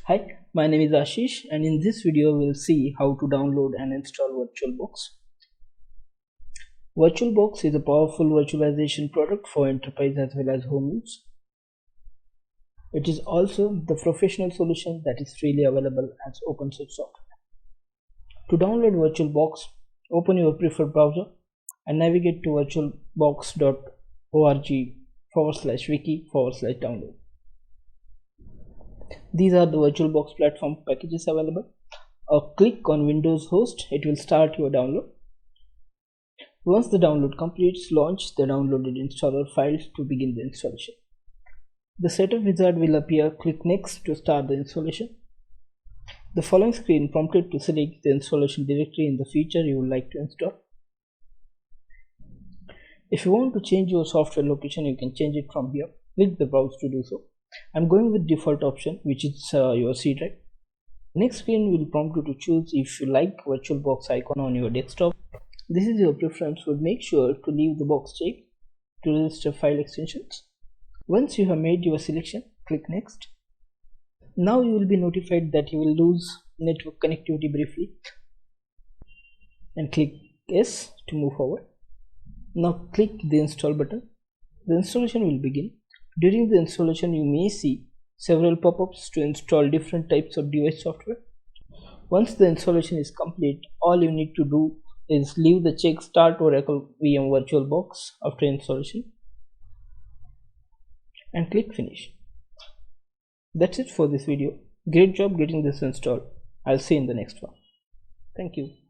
Hi, my name is Ashish, and in this video we'll see how to download and install VirtualBox. VirtualBox is a powerful virtualization product for enterprise as well as home use. It is also the professional solution that is freely available as open source software. To download VirtualBox, open your preferred browser and navigate to virtualbox.org/wiki/download. These are the VirtualBox platform packages available. Click on Windows host, it will start your download. Once the download completes, launch the downloaded installer files to begin the installation. The setup wizard will appear. Click next to start the installation. The following screen prompted to select the installation directory in the feature you would like to install. If you want to change your software location, you can change it from here. Click the browse to do so. I'm going with default option, which is your C drive. Next screen will prompt you to choose if you like VirtualBox icon on your desktop. This is your preference, so make sure to leave the box checked to register file extensions. Once you have made your selection, click next. Now you will be notified that you will lose network connectivity briefly, and click yes to move forward. Now click the install button. The installation will begin. During the installation, you may see several pop-ups to install different types of device software. Once the installation is complete, all you need to do is leave the check Start Oracle VM VirtualBox after installation and click Finish. That's it for this video. Great job getting this installed. I'll see you in the next one. Thank you.